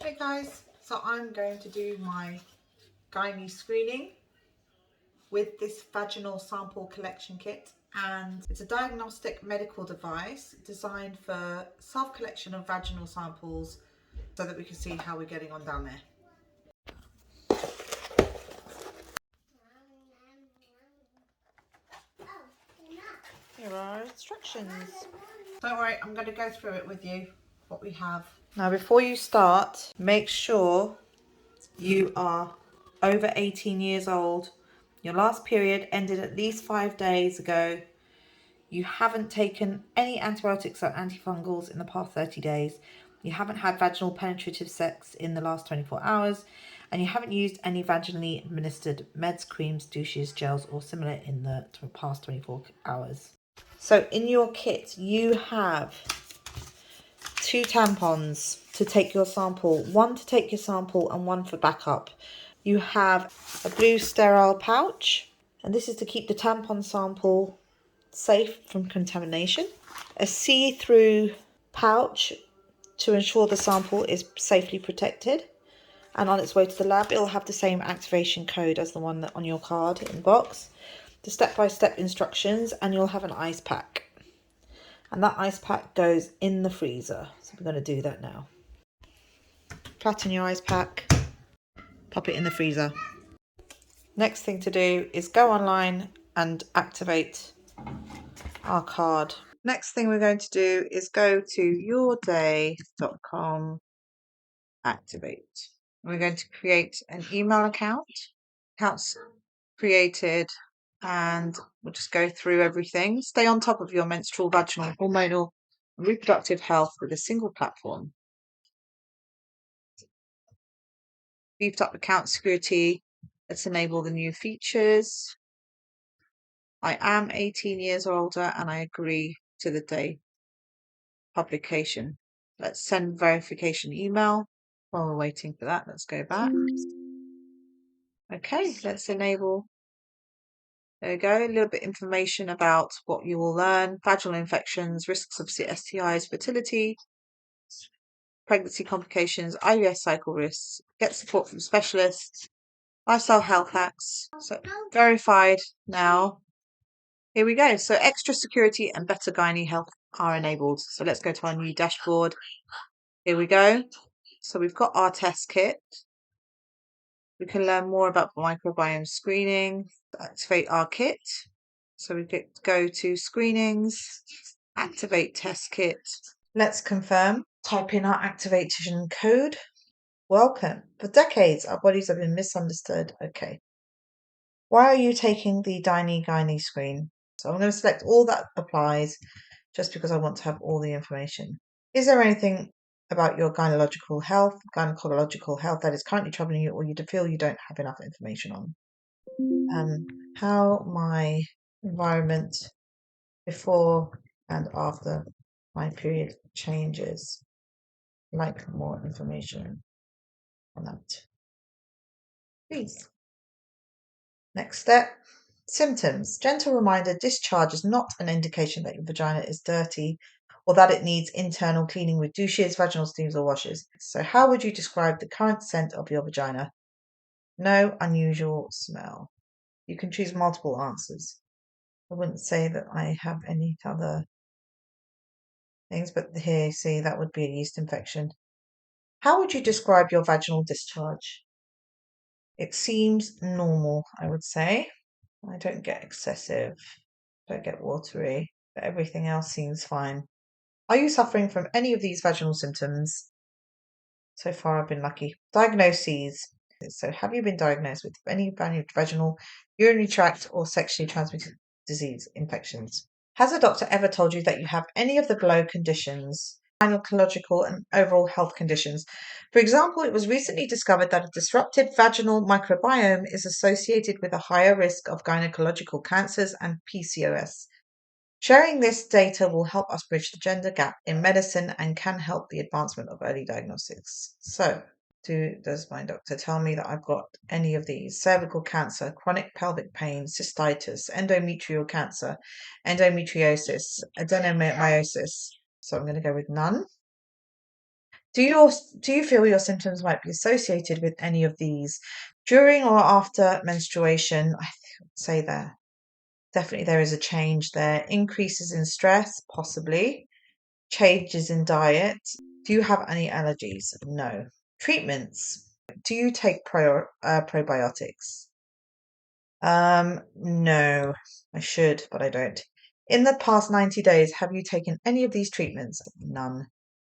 Hey guys, so I'm going to do my gynae screening with this vaginal sample collection kit, and it's a diagnostic medical device designed for self-collection of vaginal samples so that we can see how we're getting on down there. Here are instructions. Don't worry, I'm going to go through it with you, what we have. Now before you start, make sure you are over 18 years old, your last period ended at least 5 days ago, you haven't taken any antibiotics or antifungals in the past 30 days, you haven't had vaginal penetrative sex in the last 24 hours, and you haven't used any vaginally administered meds, creams, douches, gels or similar in the past 24 hours. So in your kit you have 2 tampons to take your sample, 1 to take your sample and 1 for backup. You have a blue sterile pouch, and this is to keep the tampon sample safe from contamination. A see-through pouch to ensure the sample is safely protected and on its way to the lab. It'll have the same activation code as the one that on your card in the box. The step-by-step instructions, and you'll have an ice pack. And that ice pack goes in the freezer. So we're going to do that now. Flatten your ice pack, pop it in the freezer. Next thing to do is go online and activate our card. Next thing we're going to do is go to yourdaye.com, activate. We're going to create an email account. Account's created, and we'll just go through everything. Stay on top of your menstrual, vaginal, hormonal, and reproductive health with a single platform. Beefed up account security. Let's enable the new features. I am 18 years or older and I agree to the Daye publication. Let's send verification email. While we're waiting for that, let's go back. Okay, let's enable. There we go. A little bit of information about what you will learn. Vaginal infections, risks of STIs, fertility, pregnancy complications, IVF cycle risks, get support from specialists, lifestyle health hacks. So verified now. Here we go. So extra security and better gynae health are enabled. So let's go to our new dashboard. Here we go. So we've got our test kit. We can learn more about microbiome screening. Activate our kit. So we go to screenings, activate test kit. Let's confirm. Type in our activation code. Welcome. For decades, our bodies have been misunderstood. Okay. Why are you taking the gynae screen? So I'm going to select all that applies just because I want to have all the information. Is there anything about your gynecological health that is currently troubling you or you feel you don't have enough information on? How my environment before and after my period changes. I'd like more information on that, please. Next step. Symptoms. Gentle reminder, discharge is not an indication that your vagina is dirty or that it needs internal cleaning with douches, vaginal steams or washes. So how would you describe the current scent of your vagina? No unusual smell. You can choose multiple answers. I wouldn't say that I have any other things, but here, see, that would be a yeast infection. How would you describe your vaginal discharge? It seems normal, I would say. I don't get excessive, don't get watery, but everything else seems fine. Are you suffering from any of these vaginal symptoms? So far, I've been lucky. Diagnoses. So have you been diagnosed with any vaginal, urinary tract, or sexually transmitted disease infections? Has a doctor ever told you that you have any of the below conditions? Gynecological and overall health conditions. For example, it was recently discovered that a disrupted vaginal microbiome is associated with a higher risk of gynecological cancers and PCOS. Sharing this data will help us bridge the gender gap in medicine and can help the advancement of early diagnostics. So, does my doctor tell me that I've got any of these? Cervical cancer, chronic pelvic pain, cystitis, endometrial cancer, endometriosis, adenomyosis. So I'm going to go with none. Do you feel your symptoms might be associated with any of these during or after menstruation? I would say there definitely there is a change there. Increases in stress, possibly. Changes in diet. Do you have any allergies? No. Treatments. Do you take probiotics? No. I should, but I don't. In the past 90 days, have you taken any of these treatments? None.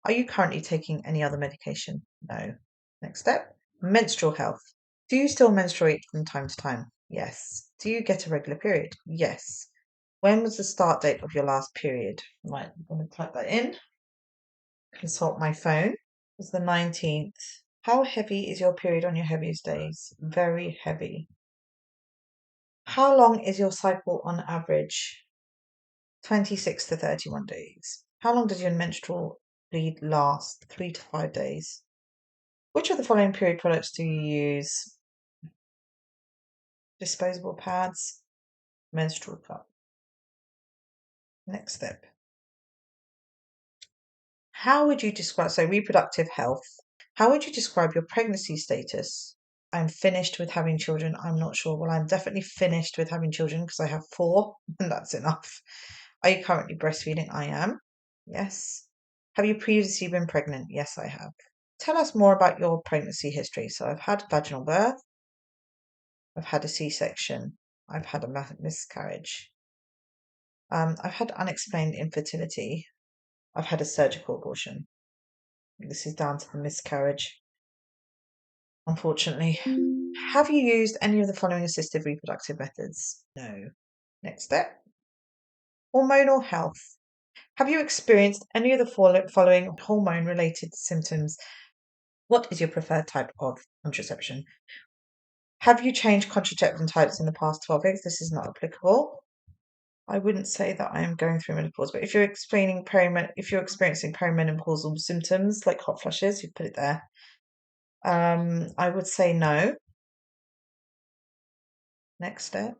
Are you currently taking any other medication? No. Next step. Menstrual health. Do you still menstruate from time to time? Yes. Do you get a regular period? Yes. When was the start date of your last period? Right, I'm going to type that in. Consult my phone. It was the 19th. How heavy is your period on your heaviest days? Very heavy. How long is your cycle on average? 26 to 31 days. How long does your menstrual bleed last? 3 to 5 days. Which of the following period products do you use? Disposable pads, menstrual cup. Next step. How would you describe, so reproductive health, how would you describe your pregnancy status? I'm finished with having children. I'm not sure. Well, I'm definitely finished with having children because I have 4 and that's enough. Are you currently breastfeeding? I am. Yes. Have you previously been pregnant? Yes, I have. Tell us more about your pregnancy history. So I've had vaginal birth. I've had a C-section. I've had a miscarriage. I've had unexplained infertility. I've had a surgical abortion. This is down to the miscarriage, unfortunately. Have you used any of the following assisted reproductive methods? No. Next step. Hormonal health. Have you experienced any of the following hormone-related symptoms? What is your preferred type of contraception? Have you changed contraception types in the past 12 weeks? This is not applicable. I wouldn't say that I am going through menopause, but if you're experiencing perimenopausal symptoms like hot flushes, you put it there. I would say no. Next step.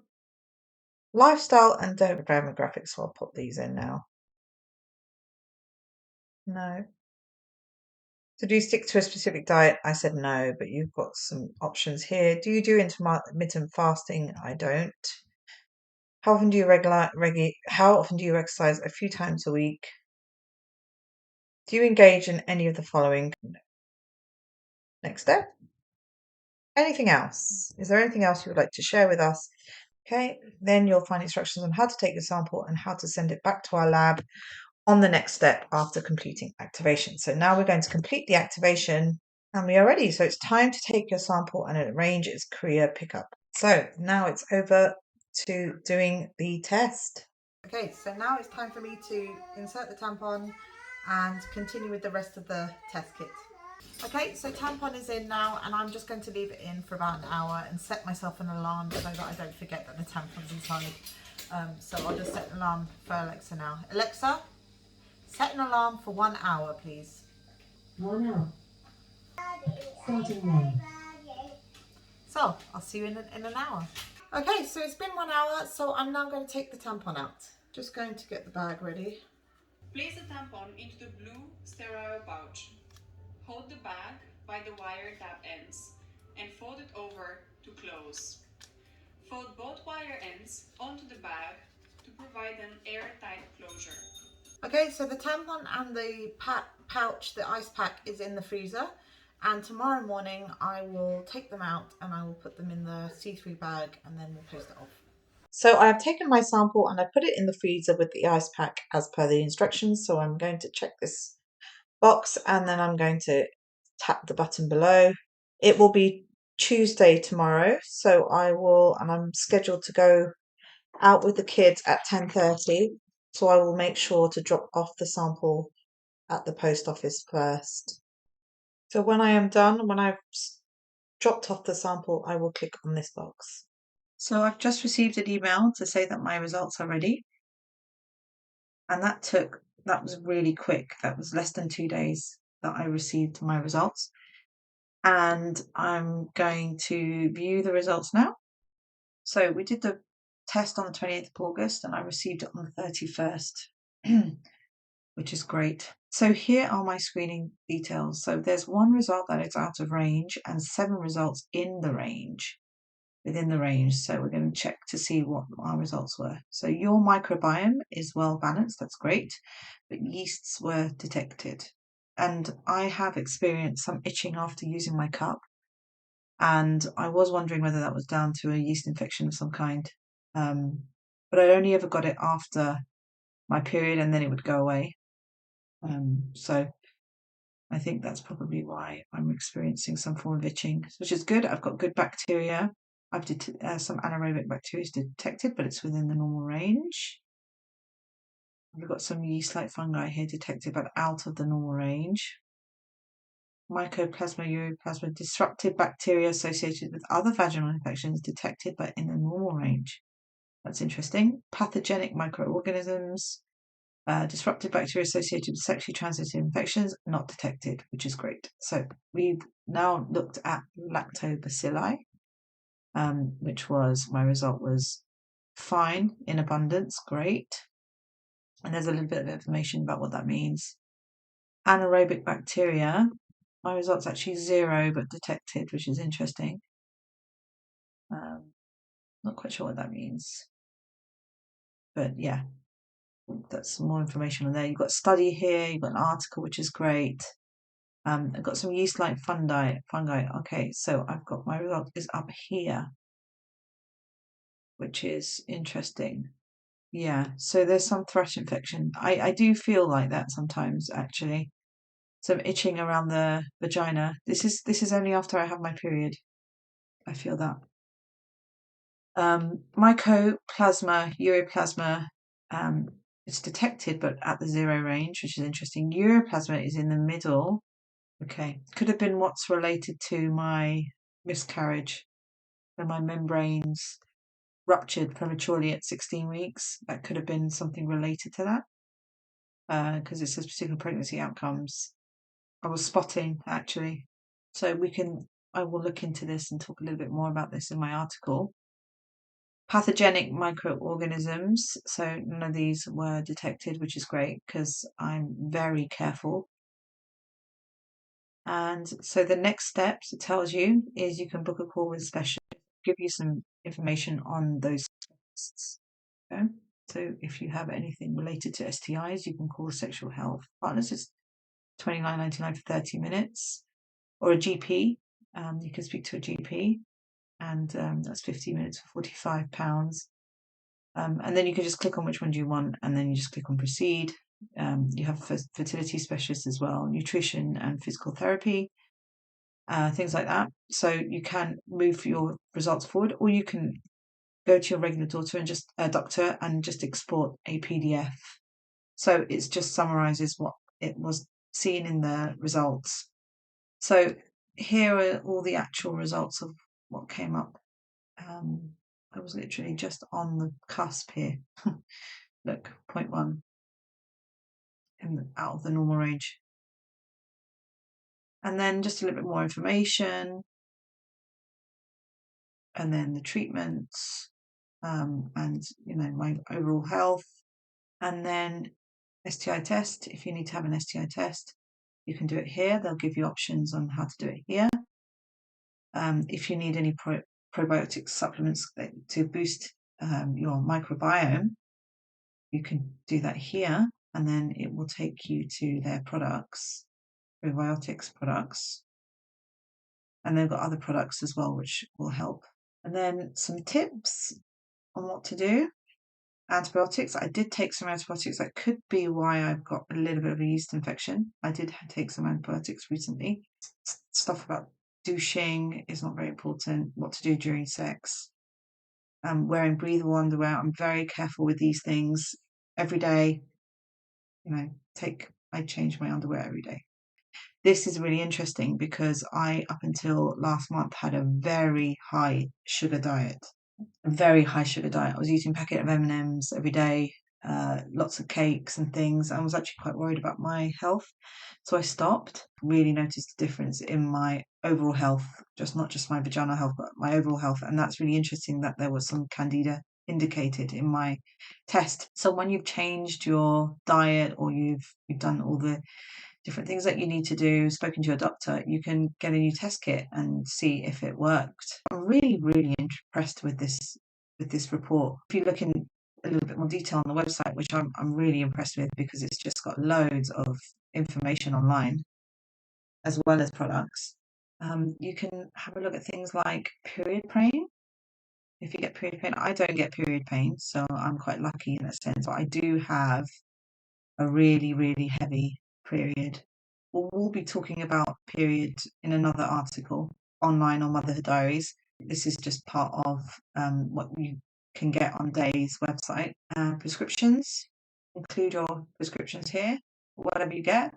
Lifestyle and demographics, so I'll put these in now. No. So do you stick to a specific diet? I said no, but you've got some options here. Do you do intermittent fasting? I don't. How often do you exercise? A few times a week. Do you engage in any of the following? Next step. Anything else? Is there anything else you would like to share with us? Okay, then you'll find instructions on how to take the sample and how to send it back to our lab on the next step after completing activation. So now we're going to complete the activation and we are ready. So it's time to take your sample and arrange its courier pickup. So now it's over to doing the test. Okay, so now it's time for me to insert the tampon and continue with the rest of the test kit. Okay, so tampon is in now and I'm just going to leave it in for about an hour and set myself an alarm so that I don't forget that the tampon's inside. So I'll just set an alarm for Alexa now. Alexa, set an alarm for 1 hour, please. 1 hour. Starting now. So I'll see you in an hour. Okay, so it's been 1 hour, so I'm now going to take the tampon out. Just going to get the bag ready. Place the tampon into the blue sterile pouch. Hold the bag by the wire tab ends and fold it over to close. Fold both wire ends onto the bag to provide an airtight closure. Okay, so the tampon and the pouch, the ice pack, is in the freezer. And tomorrow morning I will take them out and I will put them in the see-through bag and then we'll post it off. So I have taken my sample and I put it in the freezer with the ice pack as per the instructions. So I'm going to check this box and then I'm going to tap the button below. It will be Tuesday tomorrow. So and I'm scheduled to go out with the kids at 10:30. So I will make sure to drop off the sample at the post office first. So when I am done, when I've dropped off the sample, I will click on this box. So I've just received an email to say that my results are ready. And that was really quick. That was less than 2 days that I received my results. And I'm going to view the results now. So we did the test on the 28th of August and I received it on the 31st. which is great. So here are my screening details. So there's 1 result that is out of range and 7 results in the range, within the range. So we're going to check to see what our results were. So your microbiome is well balanced, that's great, but yeasts were detected. And I have experienced some itching after using my cup. And I was wondering whether that was down to a yeast infection of some kind. But I only ever got it after my period and then it would go away. So I think that's probably why I'm experiencing some form of itching, which is good. I've got good bacteria. I've some anaerobic bacteria is detected, but it's within the normal range. We've got some yeast-like fungi here detected, but out of the normal range. Mycoplasma, uroplasma, disruptive bacteria associated with other vaginal infections detected, but in the normal range. That's interesting. Pathogenic microorganisms, disruptive bacteria associated with sexually transmitted infections, not detected, which is great. So we've now looked at lactobacilli, which was, my result was fine, in abundance, great. And there's a little bit of information about what that means. Anaerobic bacteria, my result's actually 0, but detected, which is interesting. Not quite sure what that means. But yeah, that's some more information on there. You've got study here, you've got an article, which is great. I've got some yeast-like fungi. Okay, so I've got my result is up here, which is interesting. Yeah, so there's some thrush infection. I do feel like that sometimes, actually. Some itching around the vagina. This is only after I have my period. I feel that. Mycoplasma, uroplasma, it's detected, but at the 0 range, which is interesting. Uroplasma is in the middle. Okay, could have been what's related to my miscarriage, when my membranes ruptured prematurely at 16 weeks. That could have been something related to that, because it says particular pregnancy outcomes. I was spotting, actually. So I will look into this and talk a little bit more about this in my article. Pathogenic microorganisms, so none of these were detected, which is great because I'm very careful. And so the next steps, it tells you, is you can book a call with a specialist, give you some information on those tests. Okay? So if you have anything related to STIs, you can call the sexual health partners. It's $29.99 for 30 minutes, or a GP. You can speak to a GP, and that's 50 minutes for £45. And then you can just click on which one do you want, and then you just click on proceed. You have fertility specialists as well, nutrition and physical therapy, things like that. So you can move your results forward, or you can go to your regular doctor and just export a PDF. So it just summarizes what it was seen in the results. So here are all the actual results of what came up. I was literally just on the cusp here. Look, 0.1 out of the normal range. And then just a little bit more information. And then the treatments, and my overall health. And then STI test. If you need to have an STI test, you can do it here. They'll give you options on how to do it here. If you need any probiotic supplements to boost your microbiome, you can do that here, and then it will take you to their products, probiotics products, and they've got other products as well which will help. And then some tips on what to do. Antibiotics. I did take some antibiotics. That could be why I've got a little bit of a yeast infection. I did take some antibiotics recently. Stuff about douching is not very important. What to do during sex. Wearing breathable underwear. I'm very careful with these things every day. I change my underwear every day. This is really interesting because I, up until last month, had a very high sugar diet. I was eating a packet of M&Ms every day, lots of cakes and things. I was actually quite worried about my health, so I stopped. Really noticed a difference in my overall health, not just my vaginal health, but my overall health. And that's really interesting that there was some candida indicated in my test. So when you've changed your diet or you've done all the different things that you need to do, spoken to your doctor, you can get a new test kit and see if it worked. I'm really, really impressed with this report. If you look in a little bit more detail on the website, which I'm really impressed with because it's just got loads of information online as well as products. You can have a look at things like period pain. If you get period pain, I don't get period pain, so I'm quite lucky in that sense. But I do have a really, really heavy period. We'll be talking about period in another article online on Motherhood Diaries. This is just part of what you can get on Daye's website. Prescriptions, include your prescriptions here, whatever you get.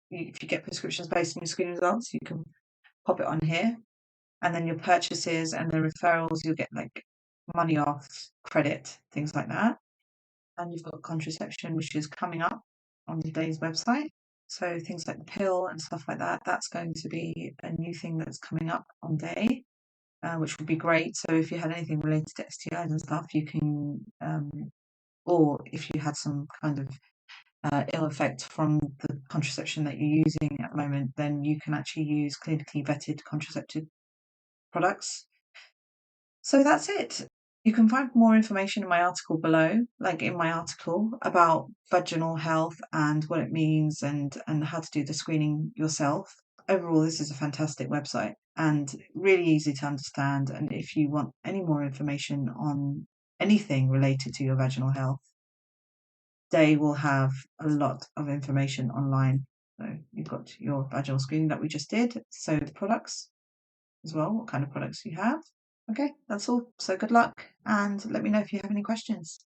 If you get prescriptions based on your screening results, you can pop it on here. And then your purchases and the referrals, you'll get like money off, credit, things like that. And you've got contraception, which is coming up on today's website. So things like the pill and stuff like that, that's going to be a new thing that's coming up on Daye, which would be great. So if you had anything related to STIs and stuff, you can, or if you had some kind of ill effect from the contraception that you're using at the moment, then you can actually use clinically vetted contraceptive products. So that's it. You can find more information in my article below, like in my article about vaginal health and what it means and how to do the screening yourself. Overall, this is a fantastic website and really easy to understand. And if you want any more information on anything related to your vaginal health, Daye will have a lot of information online. So you've got your vaginal screening that we just did, so the products as well, what kind of products you have. Okay, that's all. So good luck and let me know if you have any questions.